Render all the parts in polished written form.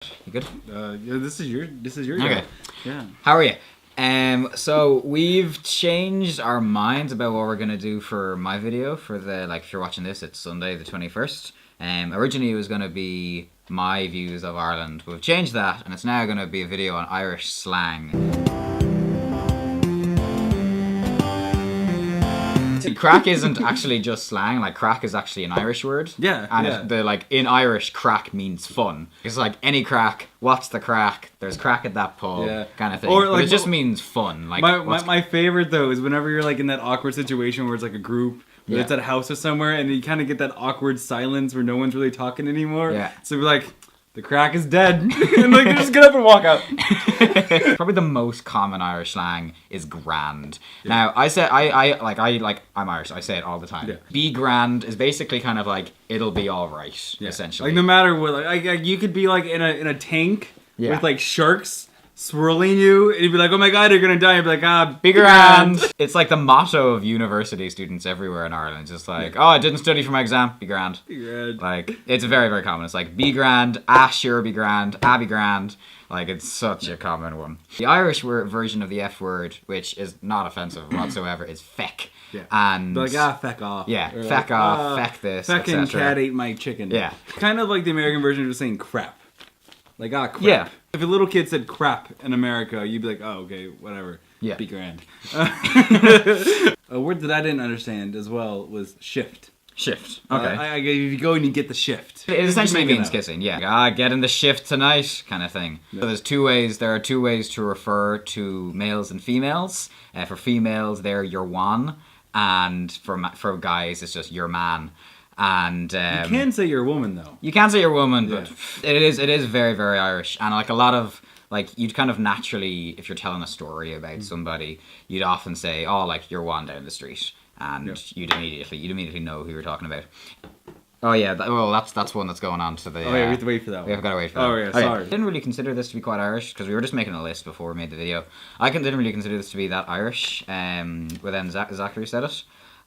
You good? Yeah, this is your Okay. job. Yeah. How are you? So we've changed our minds about what we're gonna do for my video for the if you're watching this, it's Sunday the 21st. Originally it was gonna be my views of Ireland. We've changed that, and it's now gonna be a video on Irish slang. Crack isn't actually just slang. Like, crack is actually an Irish word. Yeah. And in Irish, crack means fun. It's like any crack. What's the crack? There's crack at that pub, kind of thing. Or but it just means fun. Like my favorite though is whenever you're like in that awkward situation where it's like a group. It's at a house or somewhere, and you kind of get that awkward silence where no one's really talking anymore. Yeah. So we're like, the crack is dead, and like, just get up and walk out. Probably the most common Irish slang is grand. Yeah. Now, I'm Irish. I say it all the time. Yeah. Be grand is basically kind of like it'll be all right, essentially. Like no matter what, like you could be like in a tank with like sharks swirling you, and you'd be like, oh my god, you're gonna die. You'd be like, be grand. It's like the motto of university students everywhere in Ireland. It's just like, oh, I didn't study for my exam, be grand. Be grand. Like, it's very, very common. It's like, be grand, sure, be grand, be grand. Like, it's such a common one. The Irish version of the F word, which is not offensive whatsoever, is feck. Yeah. And like, feck off. Yeah, or feck like, off, feck this, feckin' cat ate my chicken. Yeah. Kind of like the American version of just saying crap. Like, crap. Yeah. If a little kid said crap in America, you'd be like, oh, okay, whatever. Yeah. Be grand. A word that I didn't understand as well was shift. Shift. Okay. If you go and you get the shift. It essentially means kissing, yeah. Get in the shift tonight, kind of thing. Yeah. So there are two ways to refer to males and females. For females, they're your one, and for guys, it's just your man. And you can say you're a woman though. You can say you're a woman, but it is very, very Irish. And like a lot of you'd kind of naturally, if you're telling a story about somebody, you'd often say, oh, like you're one down the street, and you'd immediately know who you're talking about. Oh yeah, that's one that's going on to the. Oh yeah, we have to wait for that one. We've got to wait for that. Oh yeah, sorry. I didn't really consider this to be quite Irish because we were just making a list before we made the video. I didn't really consider this to be that Irish. But then Zachary said it,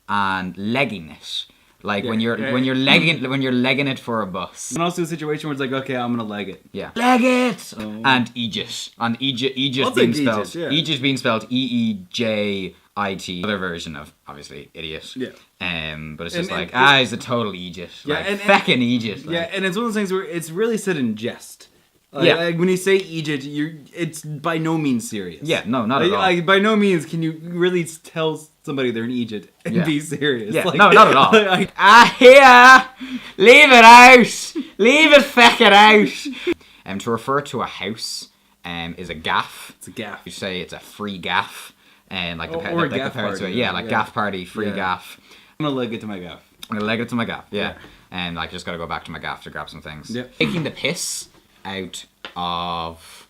and legging it. Like when you're legging it for a bus. And also a situation where it's like, okay, I'm gonna leg it. Yeah. Leg it! And Aegis. And Aegis being spelled Aegis being spelled EEJIT. Other version of obviously idiot. Yeah. But it's just he's a total Aegis. Yeah, like, feckin' Aegis. Like. Yeah, and it's one of those things where it's really said in jest. Like when you say Egypt, it's by no means serious. Yeah, no, not at all. By no means can you really tell somebody they're in Egypt and be serious. Yeah, no, not at all. Here! Leave it out! Leave it feckin' out! To refer to a house is a gaff. It's a gaff. You say it's a free gaff. And like or a gaff party. Gaff party, free gaff. I'm gonna leg it to my gaff. I'm gonna leg it to my gaff, yeah. And just gotta go back to my gaff to grab some things. Yep. Taking the piss out of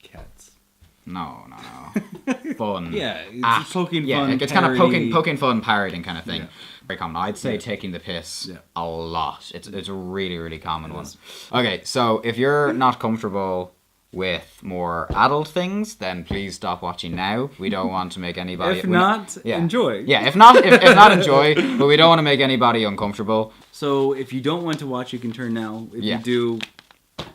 cats. No. Fun. Yeah, it's poking fun. Yeah, it's kind of poking fun, parroting kind of thing. Yeah. Very common. I'd say taking the piss a lot. It's a really, really common one. Okay, so if you're not comfortable with more adult things, then please stop watching now. We don't want to make anybody. Enjoy. Yeah, if not enjoy. But we don't want to make anybody uncomfortable. So if you don't want to watch, you can turn now. If you do,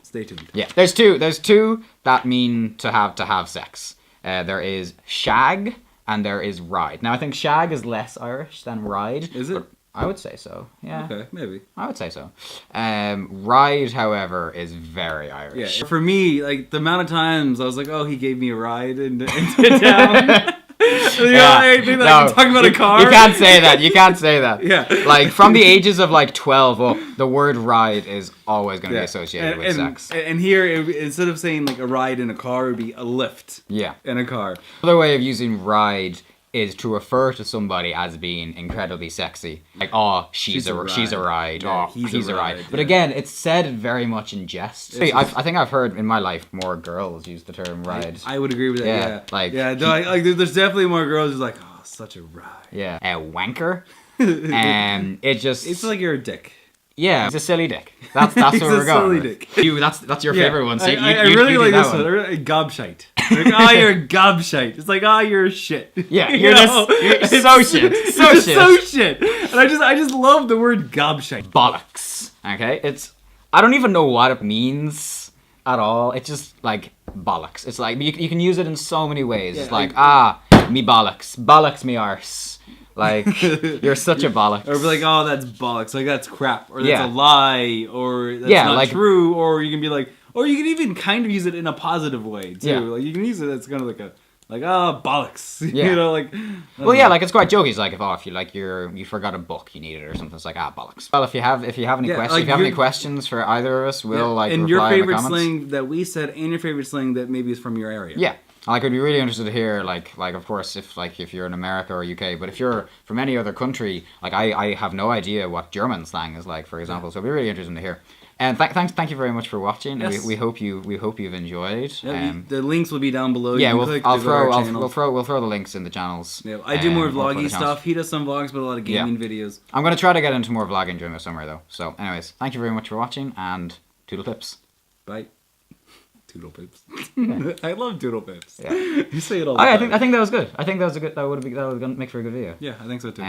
stay tuned. Yeah, there's two that mean to have sex. There is shag and there is ride. Now I think shag is less Irish than ride. Is it? I would say so, yeah. Okay, maybe. I would say so. Ride, however, is very Irish. Yeah, for me, like, the amount of times I was like, oh, he gave me a ride into town. I'm talking about a car. You can't say that. Yeah. Like, from the ages of, 12, the word ride is always going to be associated with sex. And here, instead of saying, like, a ride in a car, it would be a lift in a car. Another way of using ride is to refer to somebody as being incredibly sexy. Like, oh, she's a ride. Yeah, oh, he's a ride. But again, it's said very much in jest. I think I've heard in my life more girls use the term ride. I would agree with that, yeah. There's definitely more girls who's like, oh, such a ride. Yeah. A wanker. It's like you're a dick. Yeah, it's a silly dick. That's where we're going. Silly dick. That's your favorite one. So I really like this one. Gobshite. Like, oh, you're a gobshite. It's like, oh, you're shit. Yeah, you're so shit. So shit. And I just love the word gobshite. Bollocks. Okay, I don't even know what it means at all. It's just like bollocks. It's like you can use it in so many ways. It's like me bollocks me arse. Like you're such a bollocks. Or be like, oh, that's bollocks. Like that's crap. Or that's a lie. Or that's not like, true. Or you can be like, or you can even kind of use it in a positive way too. Yeah. Like you can use it as kind of like a. Like, bollocks. Yeah. You know, like... like, it's quite jokey. It's like, if you, like, you forgot a book, you need it or something. It's like, bollocks. Well, if you have any questions, like if you have any questions for either of us, we'll, like, and reply your favorite in the slang that we said, and your favorite slang that maybe is from your area. Yeah. Like, I'd be really interested to hear, like, of course, if you're in America or UK, but if you're from any other country, like, I have no idea what German slang is like, for example, so it'd be really interesting to hear. And thank you very much for watching. Yes. We hope you've enjoyed. Yeah, the links will be down below. Yeah, we'll throw the links in the channels. Yeah, I do more vloggy stuff. He does some vlogs, but a lot of gaming videos. I'm gonna try to get into more vlogging during the summer though. So, anyways, thank you very much for watching and toodle pips. Bye. Toodle pips. Yeah. I love doodle pips. Yeah. You say it all the time. I think that was good. I think that would make for a good video. Yeah, I think so too.